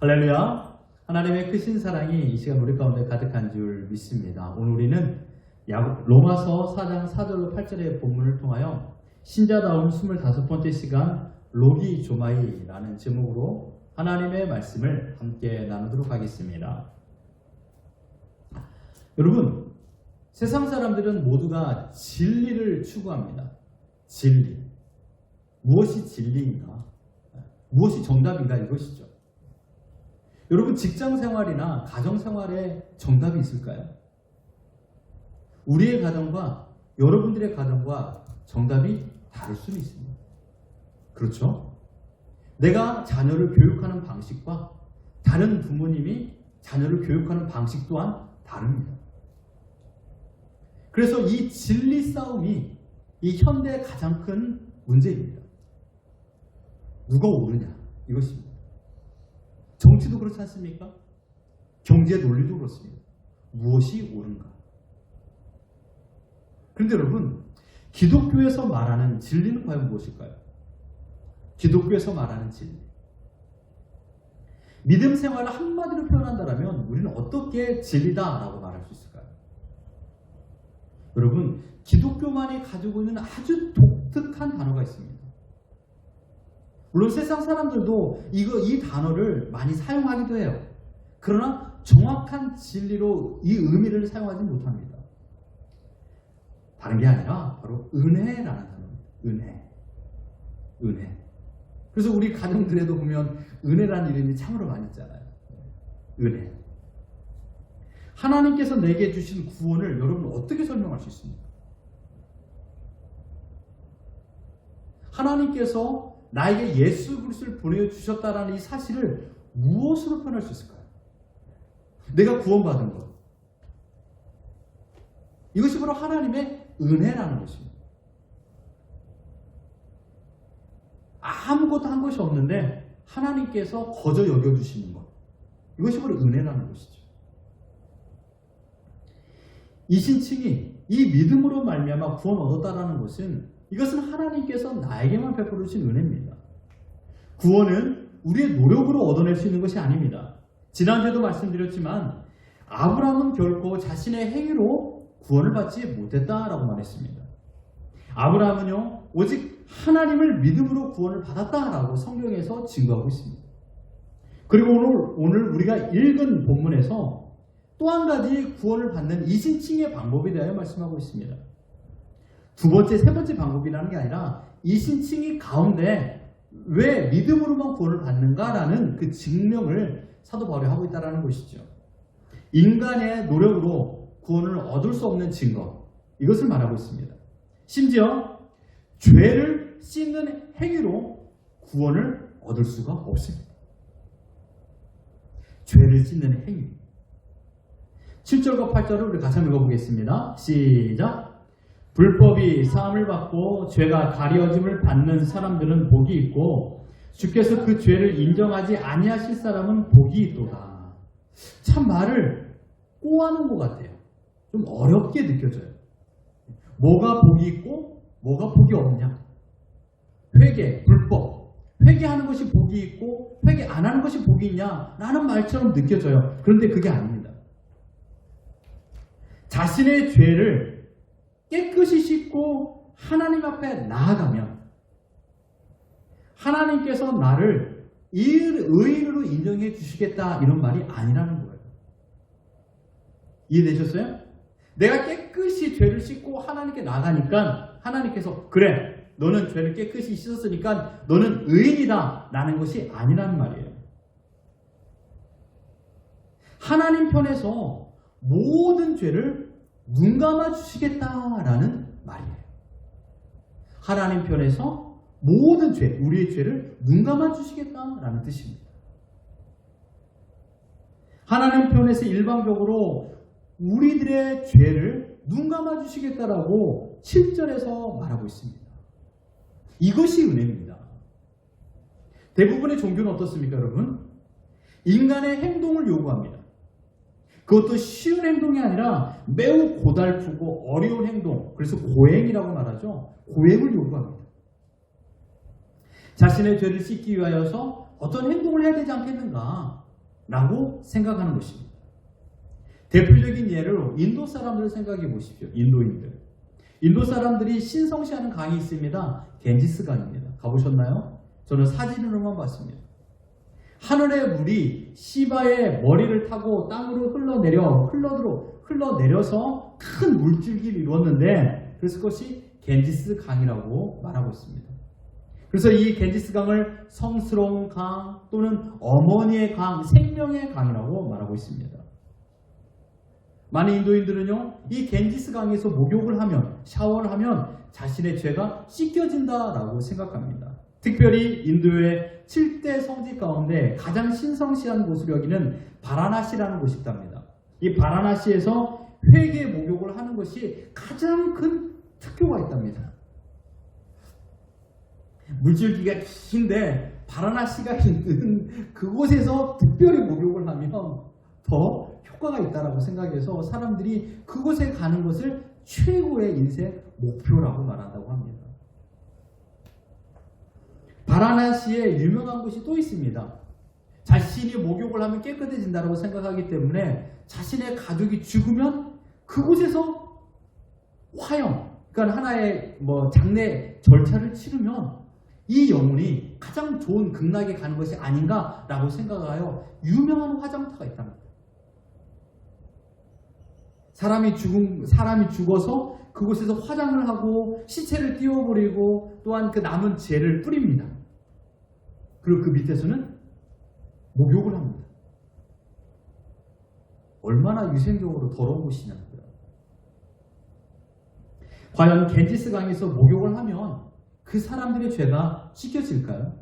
할렐루야. 하나님의 크신 사랑이 이 시간 우리 가운데 가득한 줄 믿습니다. 오늘 우리는 로마서 4장 4절로 8절의 본문을 통하여 신자다운 25번째 시간 로기조마이라는 제목으로 하나님의 말씀을 함께 나누도록 하겠습니다. 여러분, 세상 사람들은 모두가 진리를 추구합니다. 진리. 무엇이 진리인가? 무엇이 정답인가? 이것이죠. 여러분, 직장 생활이나 가정 생활에 정답이 있을까요? 우리의 가정과 여러분들의 가정과 정답이 다를 수는 있습니다. 그렇죠? 내가 자녀를 교육하는 방식과 다른 부모님이 자녀를 교육하는 방식 또한 다릅니다. 그래서 이 진리 싸움이 이 현대의 가장 큰 문제입니다. 누가 옳으냐? 이것입니다. 정치도 그렇지 않습니까? 경제 논리도 그렇습니다. 무엇이 옳은가? 그런데 여러분, 기독교에서 말하는 진리는 과연 무엇일까요? 기독교에서 말하는 진리. 믿음 생활을 한마디로 표현한다면 우리는 어떻게 진리다라고 말할 수 있을까요? 여러분, 기독교만이 가지고 있는 아주 독특한 단어가 있습니다. 물론 세상 사람들도 이 단어를 많이 사용하기도 해요. 그러나 정확한 진리로 이 의미를 사용하지 못합니다. 다른 게 아니라 바로 은혜라는 단어입니다. 은혜. 그래서 우리 가정들에도 보면 은혜라는 이름이 참으로 많이 있잖아요. 은혜. 하나님께서 내게 주신 구원을 여러분 어떻게 설명할 수 있습니까? 하나님께서 나에게 예수 그리스도를 보내주셨다라는 이 사실을 무엇으로 표현할 수 있을까요? 내가 구원받은 것. 이것이 바로 하나님의 은혜라는 것입니다. 아무것도 한 것이 없는데 하나님께서 거저 여겨주시는 것. 이것이 바로 은혜라는 것이죠. 이 신칭이 이 믿음으로 말미암아 구원 얻었다라는 것은 이것은 하나님께서 나에게만 베풀어 주신 은혜입니다. 구원은 우리의 노력으로 얻어낼 수 있는 것이 아닙니다. 지난주에도 말씀드렸지만 아브라함은 결코 자신의 행위로 구원을 받지 못했다라고 말했습니다. 아브라함은요, 오직 하나님을 믿음으로 구원을 받았다라고 성경에서 증거하고 있습니다. 그리고 오늘 우리가 읽은 본문에서 또 한 가지 구원을 받는 이신칭의 방법에 대하여 말씀하고 있습니다. 두 번째, 세 번째 방법이라는 게 아니라 이신칭이 가운데 왜 믿음으로만 구원을 받는가라는 그 증명을 사도 바울이 하고 있다는 것이죠. 인간의 노력으로 구원을 얻을 수 없는 증거, 이것을 말하고 있습니다. 심지어 죄를 씻는 행위로 구원을 얻을 수가 없습니다. 죄를 씻는 행위. 7절과 8절을 우리 같이 한번 읽어보겠습니다. 시작. 불법이 사함을 받고 죄가 가려짐을 받는 사람들은 복이 있고 주께서 그 죄를 인정하지 아니하실 사람은 복이 있도다. 참 말을 꼬아놓은 것 같아요. 좀 어렵게 느껴져요. 뭐가 복이 있고 뭐가 복이 없냐? 회개, 불법. 회개하는 것이 복이 있고 회개 안 하는 것이 복이 있냐? 라는 말처럼 느껴져요. 그런데 그게 아닙니다. 자신의 죄를 깨끗이 씻고 하나님 앞에 나아가면 하나님께서 나를 의인으로 인정해 주시겠다, 이런 말이 아니라는 거예요. 이해되셨어요? 내가 깨끗이 죄를 씻고 하나님께 나가니까 하나님께서 그래, 너는 죄를 깨끗이 씻었으니까 너는 의인이다 라는 것이 아니라는 말이에요. 하나님 편에서 모든 죄를 눈 감아 주시겠다라는 말이에요. 하나님 편에서 모든 죄, 우리의 죄를 눈 감아 주시겠다라는 뜻입니다. 하나님 편에서 일방적으로 우리들의 죄를 눈 감아 주시겠다라고 7절에서 말하고 있습니다. 이것이 은혜입니다. 대부분의 종교는 어떻습니까, 여러분? 인간의 행동을 요구합니다. 그것도 쉬운 행동이 아니라 매우 고달프고 어려운 행동, 그래서 고행이라고 말하죠. 고행을 요구합니다. 자신의 죄를 씻기 위하여서 어떤 행동을 해야 되지 않겠는가? 라고 생각하는 것입니다. 대표적인 예로 인도 사람들을 생각해 보십시오. 인도인들. 인도 사람들이 신성시하는 강이 있습니다. 겐지스 강입니다. 가보셨나요? 저는 사진으로만 봤습니다. 하늘의 물이 시바의 머리를 타고 땅으로 흘러내려서 큰 물줄기를 이루었는데, 그래서 그것이 겐지스 강이라고 말하고 있습니다. 그래서 이 겐지스 강을 성스러운 강 또는 어머니의 강, 생명의 강이라고 말하고 있습니다. 많은 인도인들은요, 이 겐지스 강에서 목욕을 하면, 샤워를 하면 자신의 죄가 씻겨진다라고 생각합니다. 특별히 인도의 7대 성지 가운데 가장 신성시한 곳으로 여기는 바라나시라는 곳이 있답니다. 이 바라나시에서 회개 목욕을 하는 것이 가장 큰 특효가 있답니다. 물줄기가 긴데 바라나시가 있는 그곳에서 특별히 목욕을 하면 더 효과가 있다고 생각해서 사람들이 그곳에 가는 것을 최고의 인생 목표라고 말한다고 합니다. 바라나시에 유명한 곳이 또 있습니다. 자신이 목욕을 하면 깨끗해진다고 생각하기 때문에 자신의 가족이 죽으면 그곳에서 화형, 그러니까 하나의 장례 절차를 치르면 이 영혼이 가장 좋은 극락에 가는 것이 아닌가라고 생각하여 유명한 화장터가 있답니다. 사람이 죽어서 그곳에서 화장을 하고 시체를 띄워버리고 또한 그 남은 죄를 뿌립니다. 그리고 그 밑에서는 목욕을 합니다. 얼마나 위생적으로 더러운 곳이냐고요. 과연 겐지스 강에서 목욕을 하면 그 사람들의 죄가 씻겨질까요?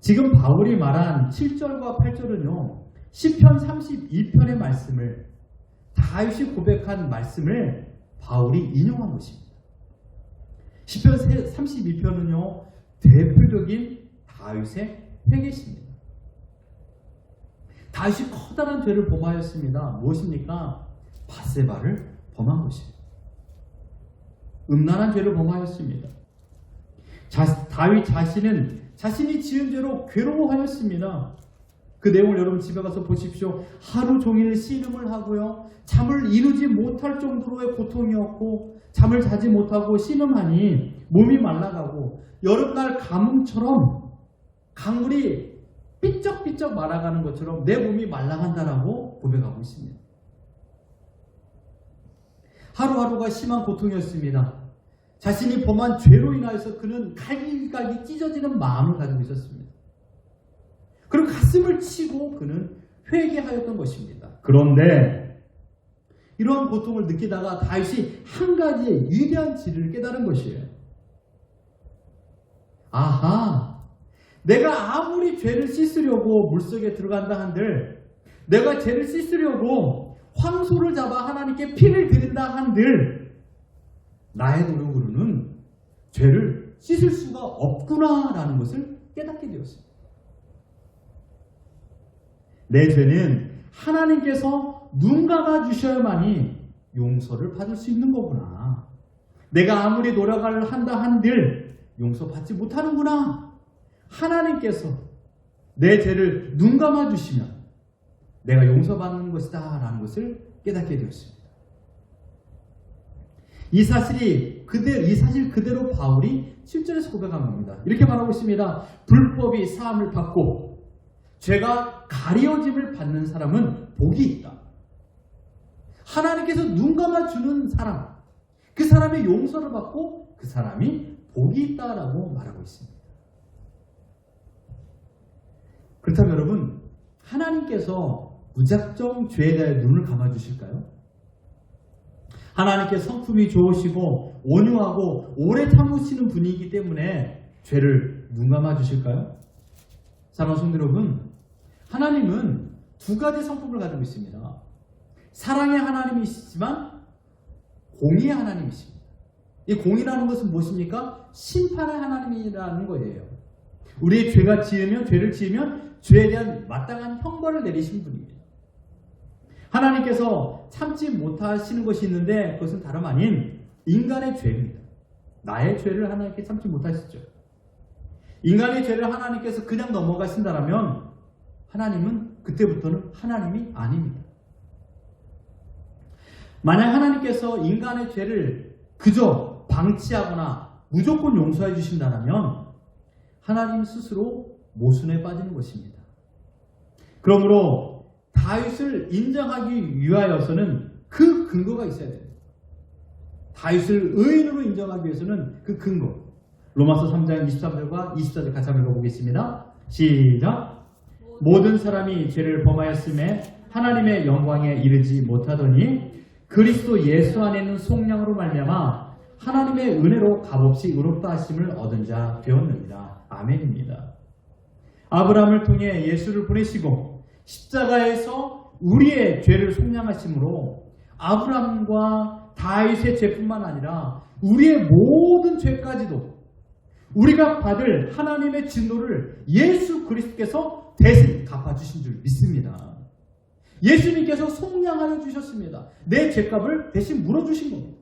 지금 바울이 말한 7절과 8절은요, 시편 32편의 말씀을, 다윗이 고백한 말씀을 바울이 인용한 것입니다. 시편 32편은요, 대표적인 다윗의 회개입니다. 다윗이 커다란 죄를 범하였습니다. 무엇입니까? 밧세바를 범한 것입니다. 음란한 죄를 범하였습니다. 다윗 자신은 자신이 지은 죄로 괴로워하였습니다. 그 내용을 여러분 집에 가서 보십시오. 하루 종일 씨름을 하고요, 잠을 이루지 못할 정도로의 고통이었고, 잠을 자지 못하고 씨름하니 몸이 말라가고 여름날 가뭄처럼 강물이 삐쩍삐쩍 말아가는 것처럼 내 몸이 말라간다라고 고백하고 있습니다. 하루하루가 심한 고통이었습니다. 자신이 범한 죄로 인하여서 그는 갈기갈기 찢어지는 마음을 가지고 있었습니다. 그리고 가슴을 치고 그는 회개하였던 것입니다. 그런데 이러한 고통을 느끼다가 다윗이 한 가지의 위대한 진리를 깨달은 것이에요. 아하, 내가 아무리 죄를 씻으려고 물속에 들어간다 한들, 내가 죄를 씻으려고 황소를 잡아 하나님께 피를 드린다 한들 나의 노력으로는 죄를 씻을 수가 없구나라는 것을 깨닫게 되었습니다. 내 죄는 하나님께서 눈 감아 주셔야만이 용서를 받을 수 있는 거구나. 내가 아무리 노력을 한다 한들 용서받지 못하는구나. 하나님께서 내 죄를 눈 감아 주시면 내가 용서받는 것이다 라는 것을 깨닫게 되었습니다. 이 사실 그대로 바울이 7절에서 고백한 겁니다. 이렇게 말하고 있습니다. 불법이 사함을 받고 죄가 가려짐을 받는 사람은 복이 있다. 하나님께서 눈 감아주는 사람, 그 사람의 용서를 받고 그 사람이 복이 있다라고 말하고 있습니다. 그렇다면 여러분, 하나님께서 무작정 죄에 대해 눈을 감아주실까요? 하나님께 성품이 좋으시고 온유하고 오래 참으시는 분이기 때문에 죄를 눈 감아주실까요? 사랑하는 성도 여러분, 하나님은 두 가지 성품을 가지고 있습니다. 사랑의 하나님이시지만 공의의 하나님이십니다. 이 공의라는 것은 무엇입니까? 심판의 하나님이라는 거예요. 우리의 죄를 지으면 죄에 대한 마땅한 형벌을 내리신 분입니다. 하나님께서 참지 못하시는 것이 있는데 그것은 다름 아닌 인간의 죄입니다. 나의 죄를 하나님께 참지 못하시죠. 인간의 죄를 하나님께서 그냥 넘어가신다라면 하나님은 그때부터는 하나님이 아닙니다. 만약 하나님께서 인간의 죄를 그저 방치하거나 무조건 용서해 주신다면 하나님 스스로 모순에 빠지는 것입니다. 그러므로 다윗을 인정하기 위하여서는 그 근거가 있어야 됩니다. 다윗을 의인으로 인정하기 위해서는 그 근거. 로마서 3장 23절과 24절 같이 한번 읽어보겠습니다. 시작. 모든 사람이 죄를 범하였음에 하나님의 영광에 이르지 못하더니 그리스도 예수 안에 있는 속량으로 말미암아 하나님의 은혜로 값없이 의롭다 하심을 얻은 자 되었느니라. 아멘입니다. 아브라함을 통해 예수를 보내시고 십자가에서 우리의 죄를 속량하심으로 아브라함과 다윗의 죄뿐만 아니라 우리의 모든 죄까지도 우리가 받을 하나님의 진노를 예수 그리스도께서 대신 갚아주신 줄 믿습니다. 예수님께서 속량하여 주셨습니다. 내 죄값을 대신 물어주신 겁니다.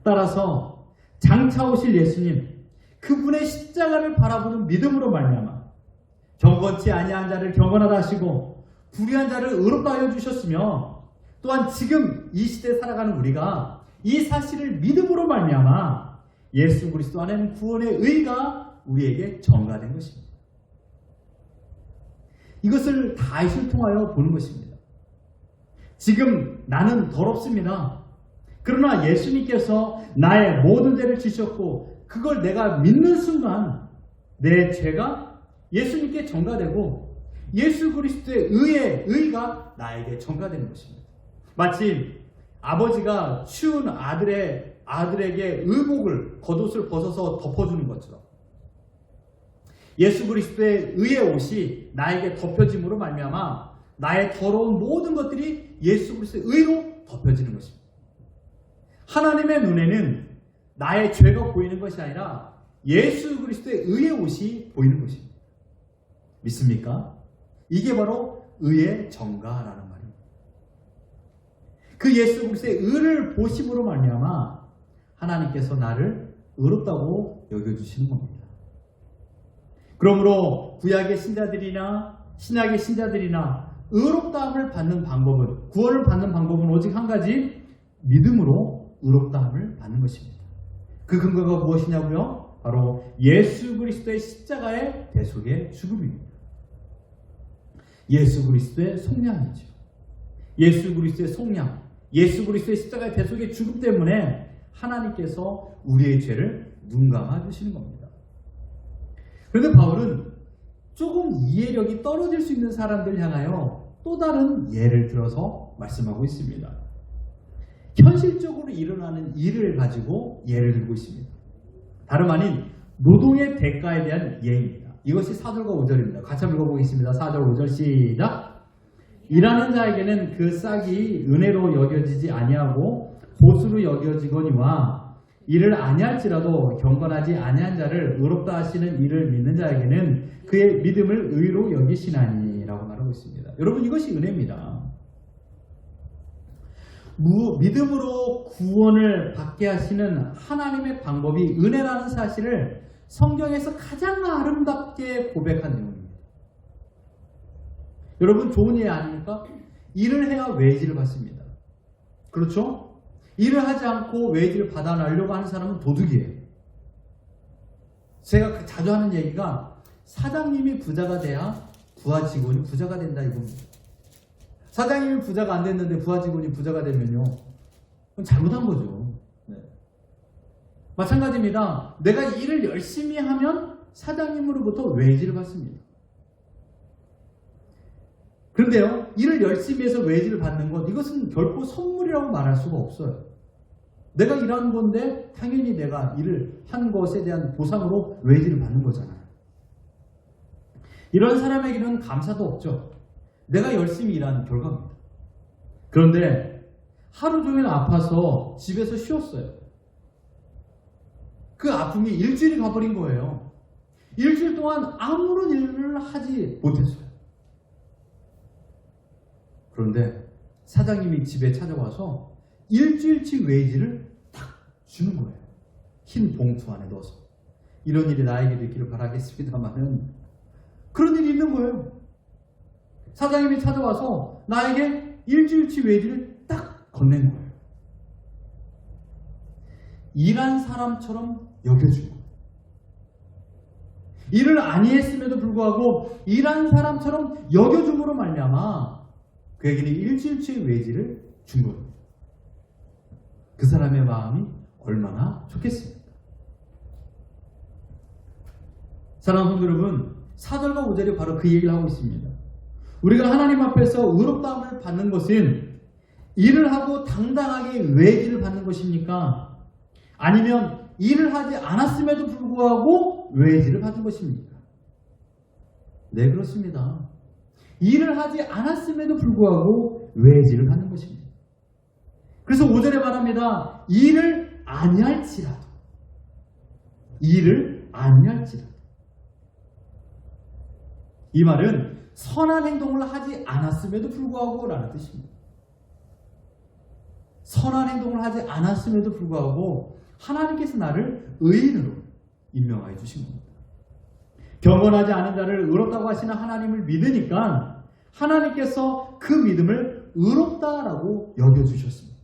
따라서 장차 오실 예수님, 그분의 십자가를 바라보는 믿음으로 말미암아 경건치 아니한 자를 경건하다 하시고 불의한 자를 의롭다 하여 주셨으며 또한 지금 이 시대에 살아가는 우리가 이 사실을 믿음으로 말미암아 예수 그리스도 안에는 구원의 의가 우리에게 전가된 것입니다. 이것을 다윗을 통하여 보는 것입니다. 지금 나는 더럽습니다. 그러나 예수님께서 나의 모든 죄를 지셨고 그걸 내가 믿는 순간 내 죄가 예수님께 전가되고 예수 그리스도의 의가 나에게 전가되는 것입니다. 마치 아버지가 추운 아들에게 의복을 겉옷을 벗어서 덮어주는 것처럼 예수 그리스도의 의의 옷이 나에게 덮여짐으로 말미암아 나의 더러운 모든 것들이 예수 그리스도의 의로 덮여지는 것입니다. 하나님의 눈에는 나의 죄가 보이는 것이 아니라 예수 그리스도의 의의 옷이 보이는 것입니다. 믿습니까? 이게 바로 의의 전가라는 말입니다. 그 예수 그리스도의 의를 보심으로 말미암아 하나님께서 나를 의롭다고 여겨주시는 겁니다. 그러므로 구약의 신자들이나 신약의 신자들이나 의롭다함을 받는 방법은, 구원을 받는 방법은 오직 한 가지, 믿음으로 의롭다함을 받는 것입니다. 그 근거가 무엇이냐고요? 바로 예수 그리스도의 십자가의 대속의 죽음입니다. 예수 그리스도의 속량이죠. 예수 그리스도의 속량, 예수 그리스도의 십자가의 대속의 죽음 때문에 하나님께서 우리의 죄를 눈감아 주시는 겁니다. 그런데 바울은 조금 이해력이 떨어질 수 있는 사람들 향하여 또 다른 예를 들어서 말씀하고 있습니다. 현실적으로 일어나는 일을 가지고 예를 들고 있습니다. 다름 아닌 노동의 대가에 대한 예입니다. 이것이 4절과 5절입니다. 같이 한번 읽어보겠습니다. 4절 5절 시작. 일하는 자에게는 그 싹이 은혜로 여겨지지 아니하고 보수로 여겨지거니와 이를 아니할지라도 경건하지 아니한 자를 의롭다 하시는 이를 믿는 자에게는 그의 믿음을 의로 여기시나니 라고 말하고 있습니다. 여러분, 이것이 은혜입니다. 믿음으로 구원을 받게 하시는 하나님의 방법이 은혜라는 사실을 성경에서 가장 아름답게 고백한 내용입니다. 여러분, 좋은 예 아닙니까? 일을 해야 웨이지를 받습니다. 그렇죠? 일을 하지 않고 웨이지를 받아내려고 하는 사람은 도둑이에요. 제가 자주 하는 얘기가 사장님이 부자가 돼야 부하 직원이 부자가 된다 이겁니다. 사장님이 부자가 안 됐는데 부하 직원이 부자가 되면요, 그건 잘못한 거죠. 네. 마찬가지입니다. 내가 일을 열심히 하면 사장님으로부터 웨이지를 받습니다. 그런데요, 일을 열심히 해서 웨이지를 받는 것, 이것은 결코 선물이라고 말할 수가 없어요. 내가 일하는 건데 당연히 내가 일을 한 것에 대한 보상으로 웨이지를 받는 거잖아요. 이런 사람에게는 감사도 없죠. 내가 열심히 일한 결과입니다. 그런데 하루 종일 아파서 집에서 쉬었어요. 그 아픔이 일주일이 가버린 거예요. 일주일 동안 아무런 일을 하지 못했어요. 그런데 사장님이 집에 찾아와서 일주일치 웨이지를 딱 주는 거예요. 흰 봉투 안에 넣어서 이런 일이 나에게도 있기를 바라겠습니다만은 그런 일이 있는 거예요. 사장님이 찾아와서 나에게 일주일치 웨이지를 딱 건넨 거예요. 일한 사람처럼 여겨준 거예요. 일을 아니했음에도 불구하고 일한 사람처럼 여겨줌으로 말미암아 그에게는 일주일치의 웨이지를 준 거예요. 그 사람의 마음이 얼마나 좋겠습니까? 사랑하는 성도 여러분, 4절과 5절이 바로 그 얘기를 하고 있습니다. 우리가 하나님 앞에서 의롭다함을 받는 것은 일을 하고 당당하게 웨이지를 받는 것입니까? 아니면 일을 하지 않았음에도 불구하고 웨이지를 받은 것입니까? 네, 그렇습니다. 일을 하지 않았음에도 불구하고 웨이지를 받는 것입니다. 그래서 5절에 말합니다. 일을 아니할지라도. 일을 아니할지라도. 이 말은 선한 행동을 하지 않았음에도 불구하고 라는 뜻입니다. 선한 행동을 하지 않았음에도 불구하고 하나님께서 나를 의인으로 임명하여 주신 겁니다. 경건하지 않은 자를 의롭다고 하시는 하나님을 믿으니까 하나님께서 그 믿음을 의롭다라고 여겨주셨습니다.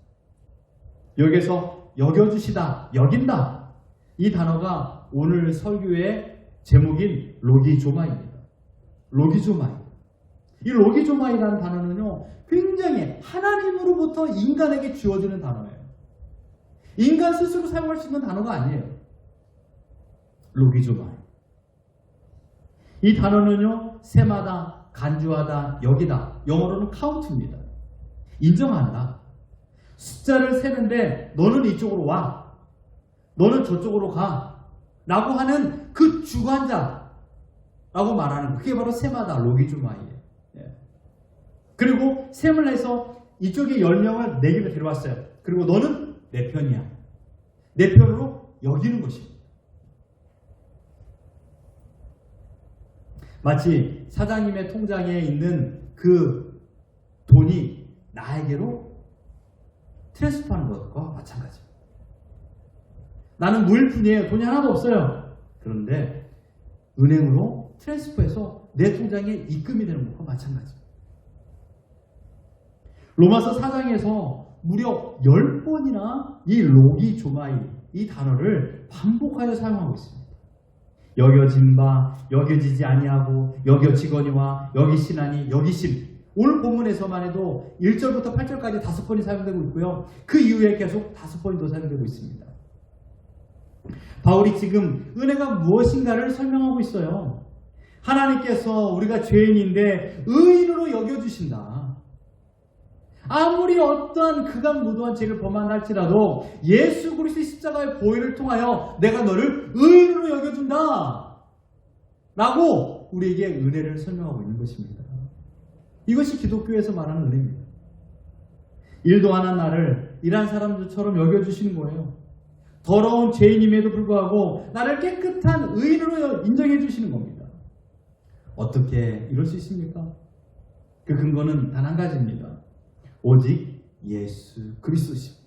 여기서 여겨주시다, 여긴다. 이 단어가 오늘 설교의 제목인 로기조마입니다. 로기조마이. 이 로기조마이라는 단어는요, 굉장히 하나님으로부터 인간에게 주어지는 단어예요. 인간 스스로 사용할 수 있는 단어가 아니에요. 로기조마이. 이 단어는요, 세마다, 간주하다, 여기다. 영어로는 카운트입니다. 인정한다. 숫자를 세는데 너는 이쪽으로 와. 너는 저쪽으로 가. 라고 하는 그 주관자라고 말하는 그게 바로 세마다, 로기조마이예요. 그리고 셈을 해서 이쪽에 10명을 내 곁에 데려왔어요. 그리고 너는 내 편이야. 내 편으로 여기는 것입니다. 마치 사장님의 통장에 있는 그 돈이 나에게로 트랜스퍼하는 것과 마찬가지입니다. 나는 무일푼이에요. 돈이 하나도 없어요. 그런데 은행으로 트랜스퍼해서 내 통장에 입금이 되는 것과 마찬가지입니다. 로마서 4장에서 무려 10번이나 이 로기조마이, 이 단어를 반복하여 사용하고 있습니다. 여겨진 바, 여겨지지 아니하고, 여겨지거니와, 여기시나니, 여기심. 오늘 본문에서만 해도 1절부터 8절까지 5번이 사용되고 있고요. 그 이후에 계속 5번이 더 사용되고 있습니다. 바울이 지금 은혜가 무엇인가를 설명하고 있어요. 하나님께서 우리가 죄인인데 의인으로 여겨주신다. 아무리 어떠한 극악무도한 죄를 범한다 할지라도 예수 그리스도의 십자가의 보혈을 통하여 내가 너를 의인으로 여겨준다 라고 우리에게 은혜를 설명하고 있는 것입니다. 이것이 기독교에서 말하는 은혜입니다. 일도 안 한 나를 일한 사람들처럼 여겨주시는 거예요. 더러운 죄인임에도 불구하고 나를 깨끗한 의인으로 인정해 주시는 겁니다. 어떻게 이럴 수 있습니까? 그 근거는 단 한 가지입니다. 오직 예수 그리스도십니다.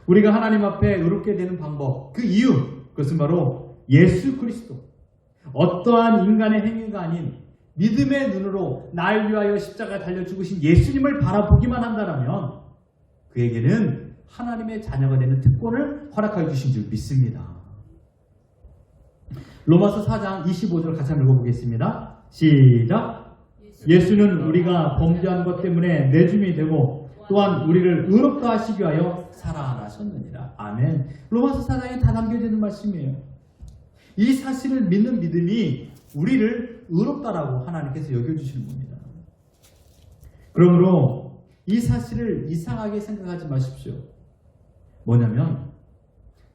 우리가 하나님 앞에 의롭게 되는 방법, 그 이유, 그것은 바로 예수 그리스도. 어떠한 인간의 행위가 아닌 믿음의 눈으로 날 위하여 십자가에 달려 죽으신 예수님을 바라보기만 한다면 그에게는 하나님의 자녀가 되는 특권을 허락하여 주신 줄 믿습니다. 로마서 4장 25절 같이 한번 읽어보겠습니다. 시작. 예수는 우리가 범죄한 것 때문에 내줌이 되고 또한 우리를 의롭다 하시기 위하여 살아나셨느니라. 아멘. 로마서 4장에 다 남겨지는 말씀이에요. 이 사실을 믿는 믿음이 우리를 의롭다라고 하나님께서 여겨주시는 겁니다. 그러므로 이 사실을 이상하게 생각하지 마십시오. 뭐냐면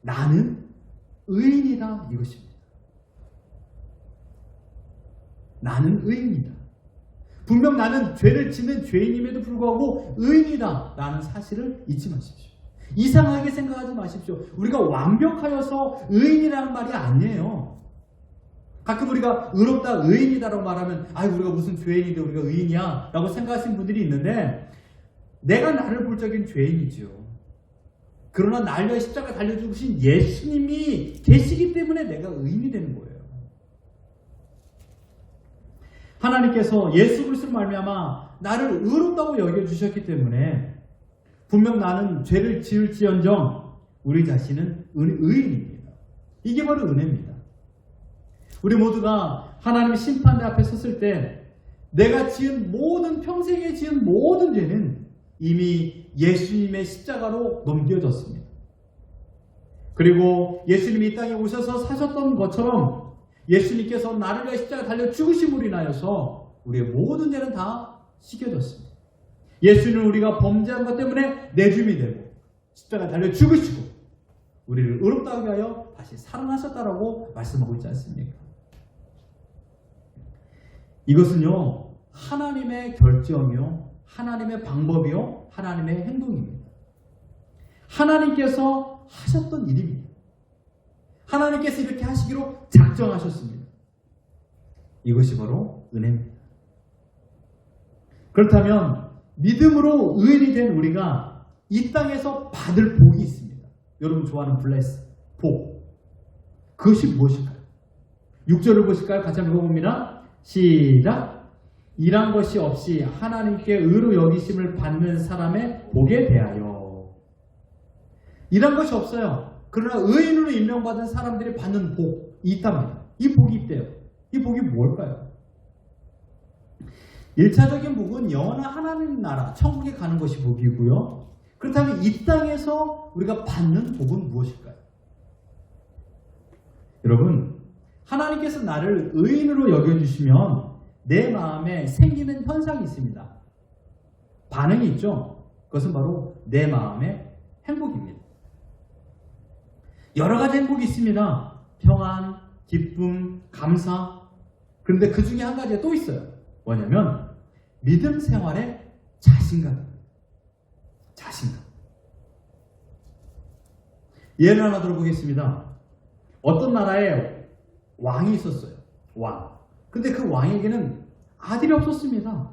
나는 의인이다 이것입니다. 나는 의인이다. 분명 나는 죄를 짓는 죄인임에도 불구하고 의인이다 라는 사실을 잊지 마십시오. 이상하게 생각하지 마십시오. 우리가 완벽하여서 의인이라는 말이 아니에요. 가끔 우리가 의롭다 의인이다라고 말하면 우리가 무슨 죄인인데 우리가 의인이야 라고 생각하시는 분들이 있는데 내가 나를 볼 적엔 죄인이죠. 그러나 날 위해 십자가에 달려 죽으신 예수님이 계시기 때문에 내가 의인이 되는 거예요. 하나님께서 예수 그리스도로 말미암아 나를 의롭다고 여겨주셨기 때문에 분명 나는 죄를 지을지언정 우리 자신은 의인입니다. 이게 바로 은혜입니다. 우리 모두가 하나님 심판대 앞에 섰을 때 내가 지은 모든 평생에 지은 모든 죄는 이미 예수님의 십자가로 넘겨졌습니다. 그리고 예수님이 이 땅에 오셔서 사셨던 것처럼 예수님께서 나를 위해 십자가에 달려 죽으심으로 인하여서 우리의 모든 죄는 다 씻겨졌습니다. 예수는 우리가 범죄한 것 때문에 내줌이 되고 십자가에 달려 죽으시고 우리를 의롭다고 하여 다시 살아나셨다라고 말씀하고 있지 않습니까? 이것은요, 하나님의 결정이요, 하나님의 방법이요, 하나님의 행동입니다. 하나님께서 하셨던 일입니다. 하나님께서 이렇게 하시기로 작정하셨습니다. 이것이 바로 은혜입니다. 그렇다면 믿음으로 의인이 된 우리가 이 땅에서 받을 복이 있습니다. 여러분 좋아하는 블레스, 복. 그것이 무엇일까요? 6절을 보실까요? 같이 한번 읽어봅니다. 시작. 일한 것이 없이 하나님께 의로 여기심을 받는 사람의 복에 대하여. 일한 것이 없어요. 그러나 의인으로 임명받은 사람들이 받는 복이 있답니다. 이 복이 있대요. 이 복이 뭘까요? 1차적인 복은 영원한 하나님 나라, 천국에 가는 것이 복이고요. 그렇다면 이 땅에서 우리가 받는 복은 무엇일까요? 여러분, 하나님께서 나를 의인으로 여겨주시면 내 마음에 생기는 현상이 있습니다. 반응이 있죠. 그것은 바로 내 마음의 행복입니다. 여러 가지 행복이 있습니다. 평안, 기쁨, 감사. 그런데 그 중에 한 가지가 또 있어요. 뭐냐면 믿음 생활의 자신감입니다. 자신감. 예를 하나 들어보겠습니다. 어떤 나라에 왕이 있었어요. 왕. 근데 그 왕에게는 아들이 없었습니다.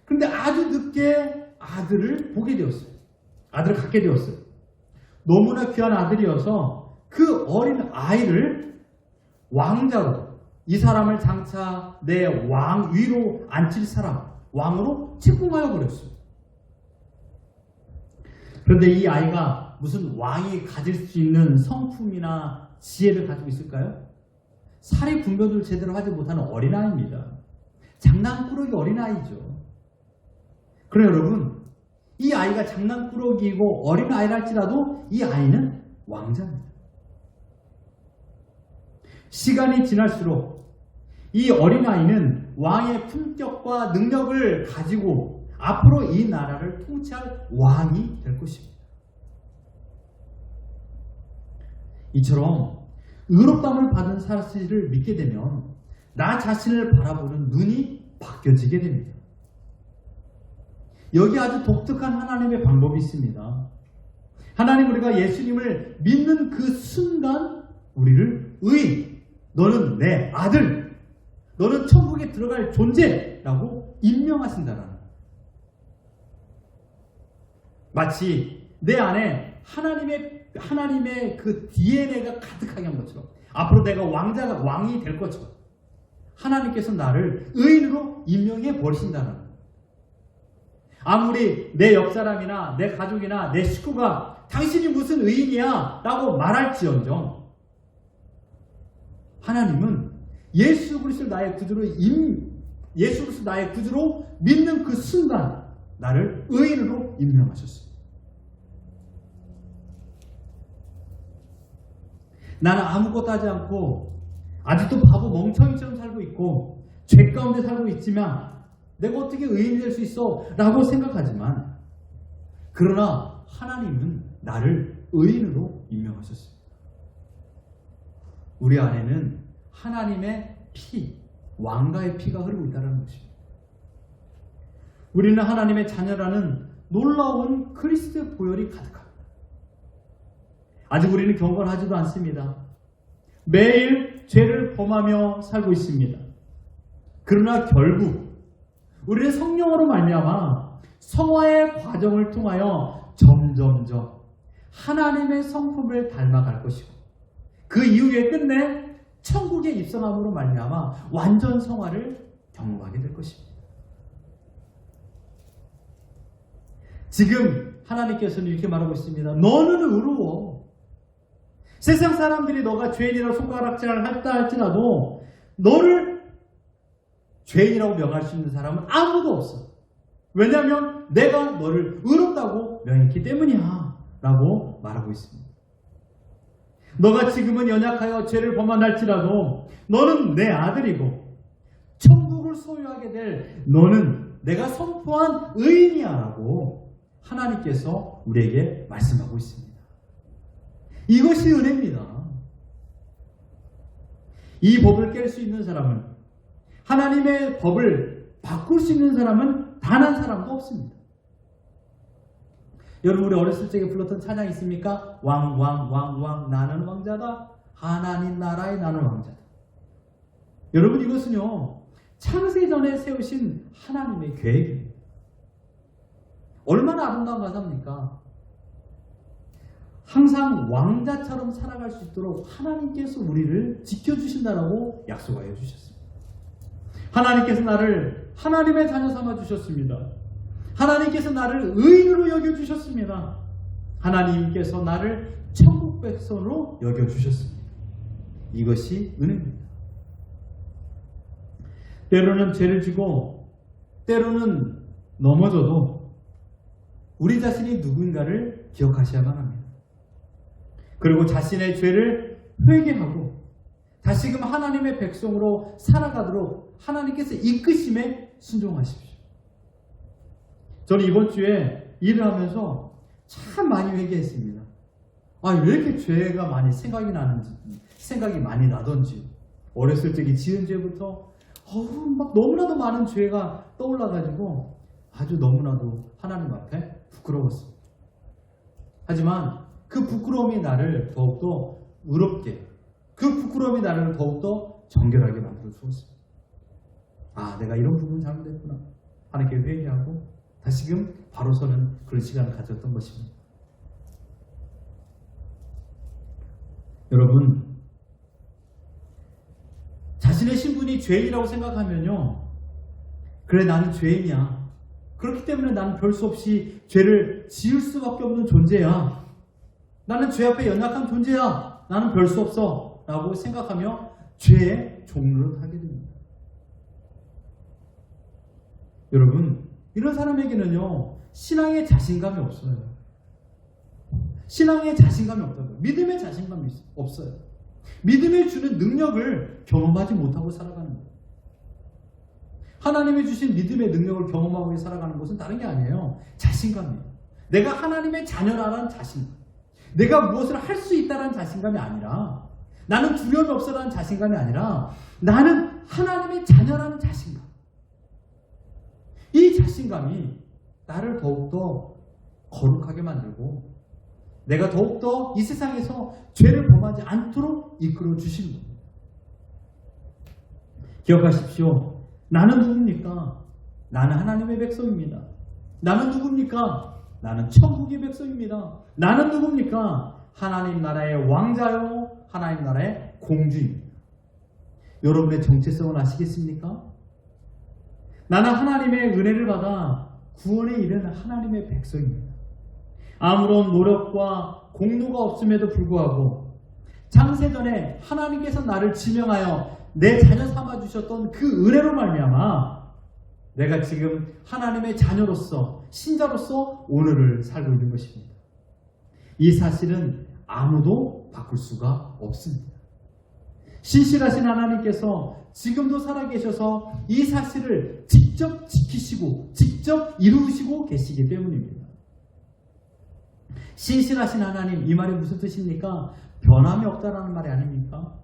근데 아주 늦게 아들을 보게 되었어요. 아들을 갖게 되었어요. 너무나 귀한 아들이어서 그 어린 아이를 왕자로, 이 사람을 장차 내 왕 위로 앉힐 사람, 왕으로 책봉하여 버렸어요. 그런데 이 아이가 무슨 왕이 가질 수 있는 성품이나 지혜를 가지고 있을까요? 사리 분별을 제대로 하지 못하는 어린아이입니다. 장난꾸러기 어린아이죠. 그래 여러분, 이 아이가 장난꾸러기이고 어린아이랄지라도 이 아이는 왕자입니다. 시간이 지날수록 이 어린아이는 왕의 품격과 능력을 가지고 앞으로 이 나라를 통치할 왕이 될 것입니다. 이처럼 의롭다함을 받은 사실을 믿게 되면 나 자신을 바라보는 눈이 바뀌어지게 됩니다. 여기 아주 독특한 하나님의 방법이 있습니다. 하나님, 우리가 예수님을 믿는 그 순간 우리를 의인, 너는 내 아들, 너는 천국에 들어갈 존재라고 임명하신다는 거예요. 마치 내 안에 하나님의 그 DNA가 가득하게 한 것처럼, 앞으로 내가 왕이 될 것처럼 하나님께서 나를 의인으로 임명해 버리신다는 거예요. 아무리 내 옆사람이나 내 가족이나 내 식구가 당신이 무슨 의인이야 라고 말할지언정 하나님은 예수 그리스도 나의 구주로 믿는 그 순간 나를 의인으로 임명하셨습니다. 나는 아무것도 하지 않고 아직도 바보 멍청이처럼 살고 있고 죄 가운데 살고 있지만 내가 어떻게 의인이 될 수 있어? 라고 생각하지만 그러나 하나님은 나를 의인으로 임명하셨습니다. 우리 안에는 하나님의 피, 왕가의 피가 흐르고 있다는 것입니다. 우리는 하나님의 자녀라는 놀라운 그리스도의 보혈이 가득합니다. 아직 우리는 경건하지도 않습니다. 매일 죄를 범하며 살고 있습니다. 그러나 결국 우리는 성령으로 말미암아 성화의 과정을 통하여 점점점 하나님의 성품을 닮아갈 것이고 그 이후에 끝내 천국에 입성함으로 말미암아 완전 성화를 경험하게 될 것입니다. 지금 하나님께서는 이렇게 말하고 있습니다. 너는 의로워. 세상 사람들이 너가 죄인이라고 손가락질을 했다 할지라도 너를 죄인이라고 명할 수 있는 사람은 아무도 없어. 왜냐하면 내가 너를 의롭다고 명했기 때문이야 라고 말하고 있습니다. 너가 지금은 연약하여 죄를 범한할지라도 너는 내 아들이고 천국을 소유하게 될 너는 내가 선포한 의인이야 라고 하나님께서 우리에게 말씀하고 있습니다. 이것이 은혜입니다. 이 법을 깰 수 있는 사람은, 하나님의 법을 바꿀 수 있는 사람은 단 한 사람도 없습니다. 여러분, 우리 어렸을 적에 불렀던 찬양 있습니까? 왕 나는 왕자다. 하나님 나라의 나는 왕자다. 여러분, 이것은요 창세전에 세우신 하나님의 계획입니다. 얼마나 아름다운 가사입니까? 항상 왕자처럼 살아갈 수 있도록 하나님께서 우리를 지켜주신다라고 약속하여 주셨습니다. 하나님께서 나를 하나님의 자녀 삼아 주셨습니다. 하나님께서 나를 의인으로 여겨주셨습니다. 하나님께서 나를 천국 백성으로 여겨주셨습니다. 이것이 은혜입니다. 때로는 죄를 지고 때로는 넘어져도 우리 자신이 누군가를 기억하셔야만 합니다. 그리고 자신의 죄를 회개하고 다시금 하나님의 백성으로 살아가도록 하나님께서 이끄심에 순종하십시오. 저는 이번 주에 일을 하면서 참 많이 회개했습니다. 왜 이렇게 죄가 많이 생각이 많이 나던지, 어렸을 적에 지은 죄부터 막 너무나도 많은 죄가 떠올라가지고 아주 너무나도 하나님 앞에 부끄러웠습니다. 하지만 그 부끄러움이 나를 더욱더 의롭게, 그 부끄러움이 나를 더욱더 정결하게 만들어 주었습니다. 내가 이런 부분 잘못했구나. 하나님께 회개하고 다시금 바로 서는 그런 시간을 가졌던 것입니다. 여러분, 자신의 신분이 죄인이라고 생각하면요, 그래 나는 죄인이야. 그렇기 때문에 나는 별 수 없이 죄를 지을 수밖에 없는 존재야. 나는 죄 앞에 연약한 존재야. 나는 별 수 없어 라고 생각하며 죄의 종로를 하게 됩니다. 여러분, 이런 사람에게는요 신앙의 자신감이 없어요. 신앙의 자신감이 없다고요. 믿음의 자신감이 없어요. 믿음이 주는 능력을 경험하지 못하고 살아가는 거예요. 하나님이 주신 믿음의 능력을 경험하고 살아가는 것은 다른 게 아니에요. 자신감이에요. 내가 하나님의 자녀라는 자신감, 내가 무엇을 할 수 있다는 자신감이 아니라, 나는 두려움이 없어라는 자신감이 아니라, 나는 하나님의 자녀라는 자신감. 이 자신감이 나를 더욱더 거룩하게 만들고 내가 더욱더 이 세상에서 죄를 범하지 않도록 이끌어 주시는 겁니다. 기억하십시오. 나는 누굽니까? 나는 하나님의 백성입니다. 나는 누굽니까? 나는 천국의 백성입니다. 나는 누굽니까? 하나님 나라의 왕자요, 하나님 나라의 공주입니다. 여러분의 정체성을 아시겠습니까? 나는 하나님의 은혜를 받아 구원에 이른 하나님의 백성입니다. 아무런 노력과 공로가 없음에도 불구하고 창세전에 하나님께서 나를 지명하여 내 자녀 삼아주셨던 그 은혜로 말미암아 내가 지금 하나님의 자녀로서, 신자로서 오늘을 살고 있는 것입니다. 이 사실은 아무도 바꿀 수가 없습니다. 신실하신 하나님께서 지금도 살아계셔서 이 사실을 직접 지키시고 직접 이루시고 계시기 때문입니다. 신실하신 하나님, 이 말이 무슨 뜻입니까? 변함이 없다라는 말이 아닙니까?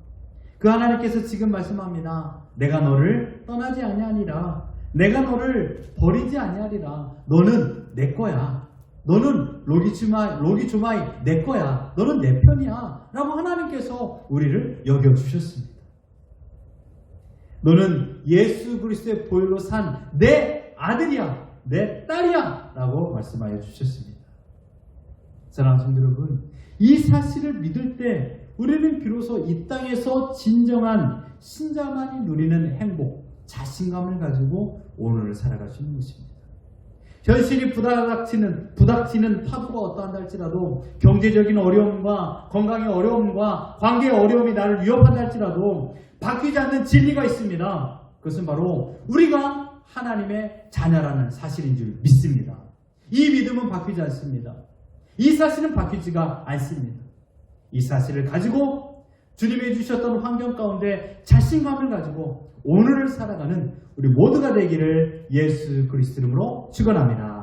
그 하나님께서 지금 말씀합니다. 내가 너를 떠나지 아니하니라. 내가 너를 버리지 아니하리라. 너는 내 거야. 너는 로기주마이 내 거야. 너는 내 편이야. 라고 하나님께서 우리를 여겨주셨습니다. 너는 예수 그리스도의 보혈로 산 내 아들이야. 내 딸이야. 라고 말씀하여 주셨습니다. 사랑하는 성도 여러분, 이 사실을 믿을 때 우리는 비로소 이 땅에서 진정한 신자만이 누리는 행복, 자신감을 가지고 오늘을 살아갈 수 있는 것입니다. 현실이 부닥치는 파도가 어떠한다 할지라도, 경제적인 어려움과 건강의 어려움과 관계의 어려움이 나를 위협한다 할지라도 바뀌지 않는 진리가 있습니다. 그것은 바로 우리가 하나님의 자녀라는 사실인 줄 믿습니다. 이 믿음은 바뀌지 않습니다. 이 사실은 바뀌지가 않습니다. 이 사실을 가지고 주님이 주셨던 환경 가운데 자신감을 가지고 오늘을 살아가는 우리 모두가 되기를 예수 그리스도 이름으로 축원합니다.